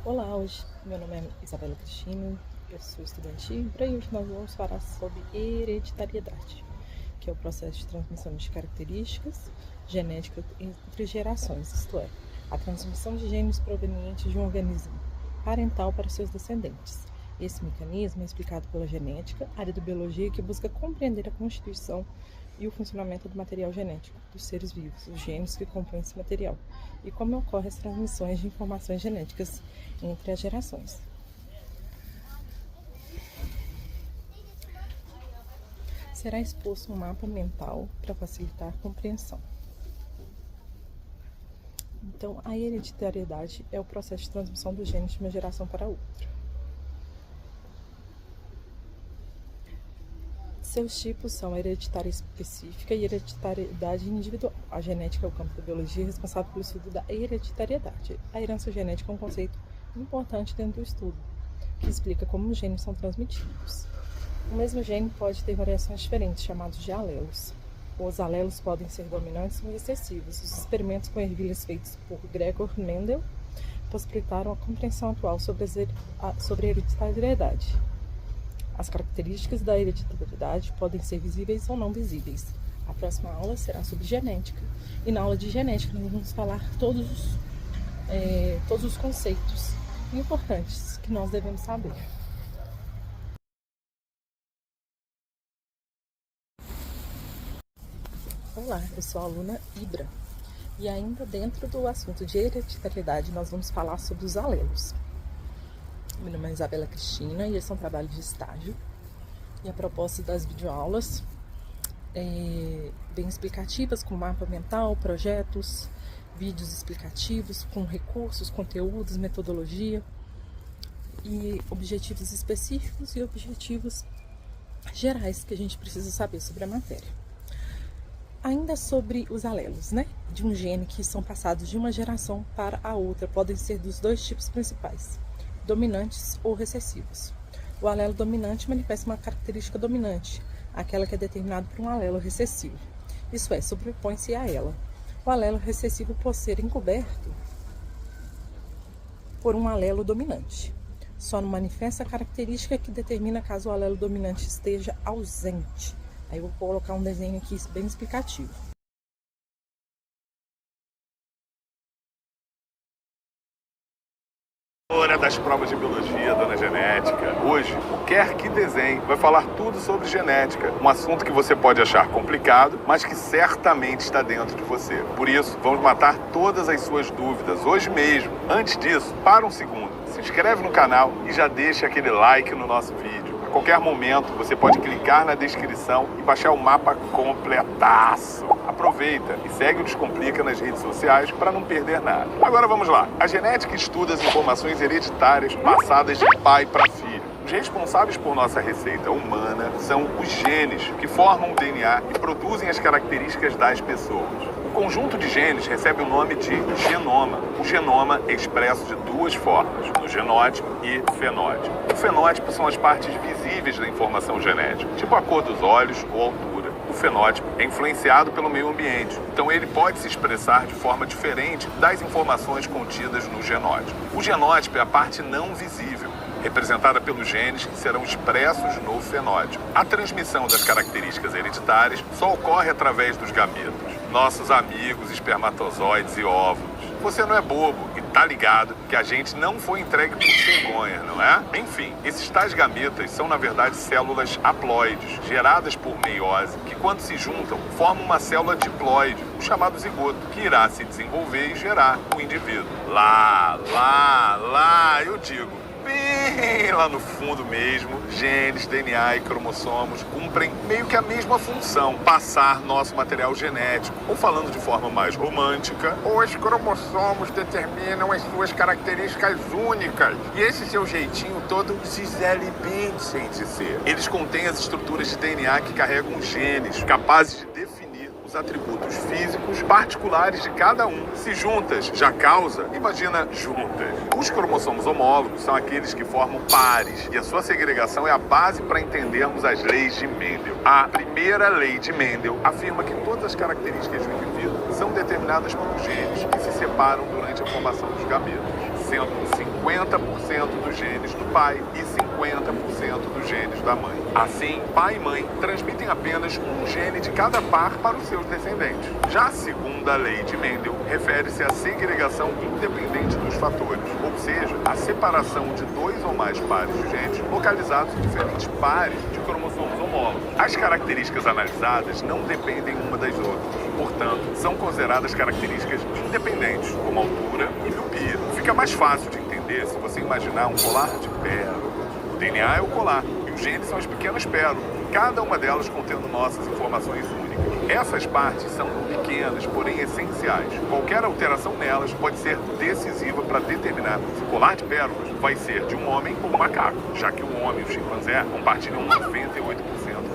Olá, hoje meu nome é Isabela Cristina, eu sou estudante de Ibra e hoje nós vamos falar sobre hereditariedade, que é o processo de transmissão de características genéticas entre gerações, isto é, a transmissão de genes provenientes de um organismo parental para seus descendentes. Esse mecanismo é explicado pela genética, área da biologia que busca compreender a constituição e o funcionamento do material genético dos seres vivos, os genes que compõem esse material, e como ocorrem as transmissões de informações genéticas entre as gerações. Será exposto um mapa mental para facilitar a compreensão. Então, a hereditariedade é o processo de transmissão dos genes de uma geração para outra. Seus tipos são a hereditária específica e hereditariedade individual. A genética é o campo da biologia responsável pelo estudo da hereditariedade. A herança genética é um conceito importante dentro do estudo, que explica como os genes são transmitidos. O mesmo gene pode ter variações diferentes, chamados de alelos. Os alelos podem ser dominantes ou recessivos. Os experimentos com ervilhas feitos por Gregor Mendel possibilitaram a compreensão atual sobre a hereditariedade. As características da hereditariedade podem ser visíveis ou não visíveis. A próxima aula será sobre genética. E na aula de genética nós vamos falar todos os conceitos importantes que nós devemos saber. Olá, eu sou a aluna Ibra. E ainda dentro do assunto de hereditariedade, nós vamos falar sobre os alelos. Meu nome é Isabela Cristina e esse é um trabalho de estágio. E a proposta das videoaulas é bem explicativas, com mapa mental, projetos, vídeos explicativos, com recursos, conteúdos, metodologia e objetivos específicos e objetivos gerais que a gente precisa saber sobre a matéria. Ainda sobre os alelos, de um gene que são passados de uma geração para a outra, podem ser dos dois tipos principais, dominantes ou recessivos. O alelo dominante manifesta uma característica dominante, aquela que é determinada por um alelo recessivo. Isso é, sobrepõe-se a ela. O alelo recessivo pode ser encoberto por um alelo dominante. Só não manifesta a característica que determina caso o alelo dominante esteja ausente. Aí eu vou colocar um desenho aqui bem explicativo. Das provas de biologia, dona Genética. Hoje, o Quer Que Desenhe vai falar tudo sobre genética, um assunto que você pode achar complicado, mas que certamente está dentro de você. Por isso, vamos matar todas as suas dúvidas hoje mesmo. Antes disso, para um segundo, se inscreve no canal e já deixa aquele like no nosso vídeo. A qualquer momento, você pode clicar na descrição e baixar o mapa completaço. Aproveita e segue o Descomplica nas redes sociais para não perder nada. Agora vamos lá. A genética estuda as informações hereditárias passadas de pai para filho. Os responsáveis por nossa receita humana são os genes, que formam o DNA e produzem as características das pessoas. O conjunto de genes recebe o nome de genoma. O genoma é expresso de duas formas, no genótipo e fenótipo. O fenótipo são as partes visíveis da informação genética, tipo a cor dos olhos ou altura. O fenótipo é influenciado pelo meio ambiente, então ele pode se expressar de forma diferente das informações contidas no genótipo. O genótipo é a parte não visível, representada pelos genes que serão expressos no fenótipo. A transmissão das características hereditárias só ocorre através dos gametos, nossos amigos espermatozoides e óvulos. Você não é bobo e tá ligado que a gente não foi entregue por cegonha, não é? Enfim, esses tais gametas são na verdade células haploides, geradas por meiose, que quando se juntam formam uma célula diploide, o chamado zigoto, que irá se desenvolver e gerar o indivíduo. Lá, eu digo, bem lá no fundo mesmo, genes, DNA e cromossomos cumprem meio que a mesma função, passar nosso material genético. Ou falando de forma mais romântica, os cromossomos determinam as suas características únicas. E esse seu jeitinho todo Gisele Bündchen de ser. Eles contêm as estruturas de DNA que carregam os genes, capazes de definir os atributos físicos particulares de cada um. Se juntas já causa, imagina juntas. Os cromossomos homólogos são aqueles que formam pares e a sua segregação é a base para entendermos as leis de Mendel. A primeira lei de Mendel afirma que todas as características do indivíduo são determinadas por genes que se separam durante a formação dos gametos. sendo 50% dos genes do pai e 50% dos genes da mãe. Assim, pai e mãe transmitem apenas um gene de cada par para os seus descendentes. Já a segunda lei de Mendel refere-se à segregação independente dos fatores, ou seja, a separação de dois ou mais pares de genes localizados em diferentes pares de cromossomos homólogos. As características analisadas não dependem uma das outras, portanto, são consideradas características independentes, como altura e miopia. Fica mais fácil de entender se você imaginar um colar de pérolas. O DNA é o colar e os genes são as pequenas pérolas, cada uma delas contendo nossas informações únicas. Essas partes são pequenas, porém essenciais. Qualquer alteração nelas pode ser decisiva para determinar se o colar de pérolas vai ser de um homem ou um macaco, já que o homem e o chimpanzé compartilham 98%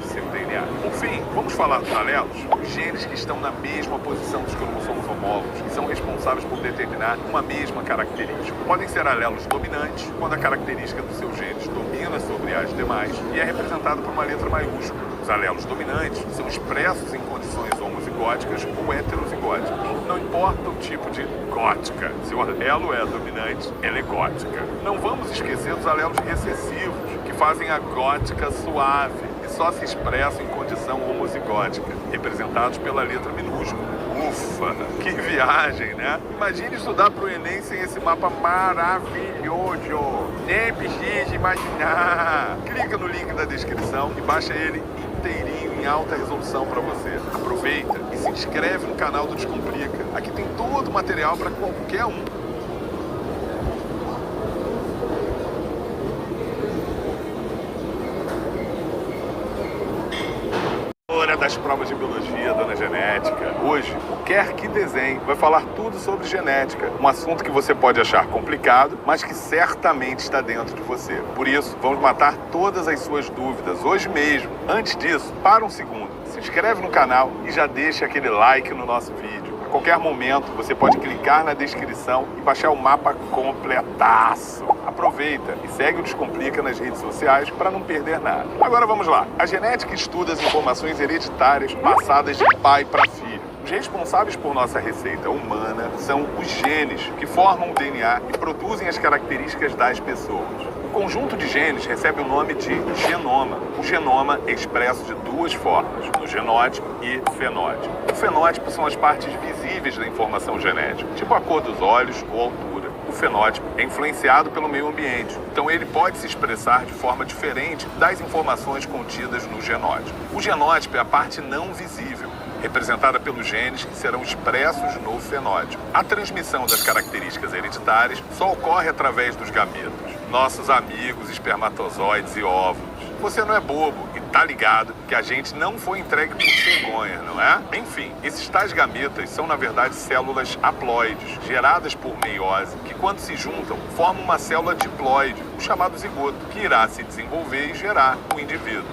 de seu DNA. Por fim, vamos falar dos alelos, os genes que estão na mesma posição dos cromossomos homólogos e são responsáveis por determinar uma mesma característica. Podem ser alelos dominantes, quando a característica dos seus genes domina sobre as demais e é representada por uma letra maiúscula. Os alelos dominantes são expressos em condições homozigóticas ou heterozigóticas. Não importa o tipo de gótica, se o alelo é dominante, ela é gótica. Não vamos esquecer dos alelos recessivos, que fazem a gótica suave e só se expressam em condição homozigótica, representados pela letra minúscula. Ufa, que viagem, né? Imagine estudar para o Enem sem esse mapa maravilhoso. Nem precisa imaginar. Clica no link da descrição e baixa ele inteirinho em alta resolução para você. Aproveita e se inscreve no canal do Descomplica. Aqui tem todo o material para qualquer um. Das provas de biologia, dona Genética. Hoje, o Quer Que Desenhe vai falar tudo sobre genética, um assunto que você pode achar complicado, mas que certamente está dentro de você. Por isso, vamos matar todas as suas dúvidas hoje mesmo. Antes disso, para um segundo, se inscreve no canal e já deixa aquele like no nosso vídeo. A qualquer momento, você pode clicar na descrição e baixar o mapa completaço. Aproveita e segue o Descomplica nas redes sociais para não perder nada. Agora vamos lá. A genética estuda as informações hereditárias passadas de pai para filho. Os responsáveis por nossa receita humana são os genes, que formam o DNA e produzem as características das pessoas. O conjunto de genes recebe o nome de genoma. O genoma é expresso de duas formas, no genótipo e fenótipo. O fenótipo são as partes visíveis da informação genética, tipo a cor dos olhos ou altura. O fenótipo é influenciado pelo meio ambiente, então ele pode se expressar de forma diferente das informações contidas no genótipo. O genótipo é a parte não visível, representada pelos genes que serão expressos no fenótipo. A transmissão das características hereditárias só ocorre através dos gametas, nossos amigos espermatozoides e óvulos. Você não é bobo e tá ligado que a gente não foi entregue por cegonha, não é? Enfim, esses tais gametas são, na verdade, células haploides, geradas por meiose, que quando se juntam, formam uma célula diploide, o chamado zigoto, que irá se desenvolver e gerar o indivíduo.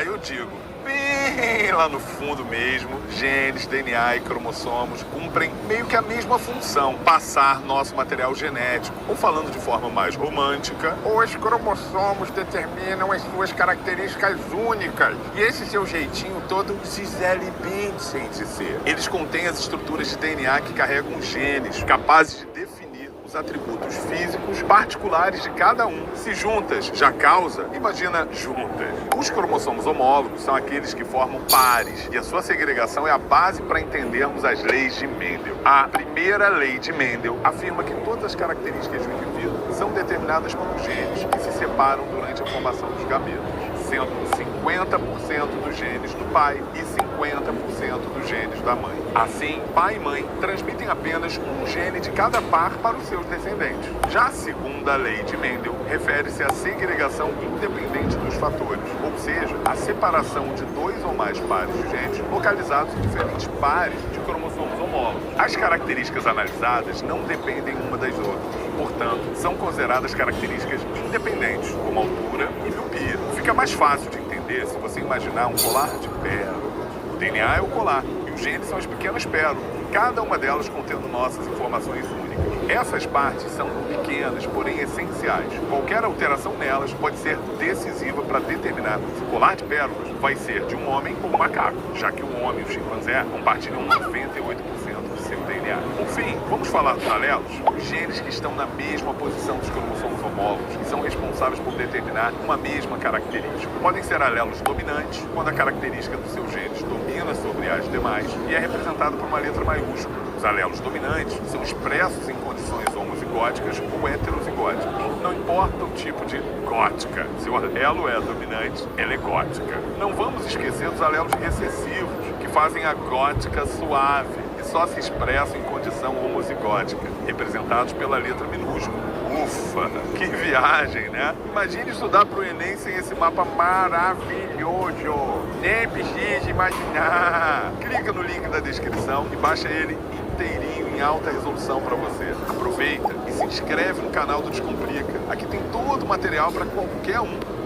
Eu digo, bem lá no fundo mesmo, genes, DNA e cromossomos cumprem meio que a mesma função, passar nosso material genético. Ou falando de forma mais romântica, os cromossomos determinam as suas características únicas. E esse seu jeitinho todo Gisele Bündchen de ser. Eles contêm as estruturas de DNA que carregam os genes, capazes de definir os atributos físicos particulares de cada um. Se juntas já causa, imagina juntas. Os cromossomos homólogos são aqueles que formam pares e a sua segregação é a base para entendermos as leis de Mendel. A primeira lei de Mendel afirma que todas as características do indivíduo são determinadas por genes que se separam durante a formação dos gametas, sendo 50% dos genes do pai e 50% dos genes da mãe. Assim, pai e mãe transmitem apenas um gene de cada par para os seus descendentes. Já a segunda lei de Mendel refere-se à segregação independente dos fatores, ou seja, a separação de dois ou mais pares de genes localizados em diferentes pares de cromossomos homólogos. As características analisadas não dependem uma das outras, portanto, são consideradas características independentes, como altura e miopia. Fica mais fácil de entender se você imaginar um colar de pérolas. O DNA é o colar e os genes são as pequenas pérolas, cada uma delas contendo nossas informações únicas. Essas partes são pequenas, porém essenciais. Qualquer alteração nelas pode ser decisiva para determinar se o colar de pérolas vai ser de um homem ou um macaco, já que o homem e o chimpanzé compartilham 98% do seu DNA. DNA. Por fim, vamos falar dos alelos? Os genes que estão na mesma posição dos cromossomos homólogos e são responsáveis por determinar uma mesma característica. Podem ser alelos dominantes, quando a característica dos seus genes domina sobre as demais e é representada por uma letra maiúscula. Os alelos dominantes são expressos em condições homozigóticas ou heterozigóticas. Não importa o tipo de gótica. Se o alelo é dominante, ela é gótica. Não vamos esquecer dos alelos recessivos, que fazem a gótica suave e só se expressam em condição homozigótica, representados pela letra minúscula. Ufa, que viagem, né? Imagine estudar para o Enem sem esse mapa maravilhoso. Nem precisa imaginar. Clica no link da descrição e baixa ele inteirinho em alta resolução para você. Aproveita e se inscreve no canal do Descomplica. Aqui tem todo o material para qualquer um.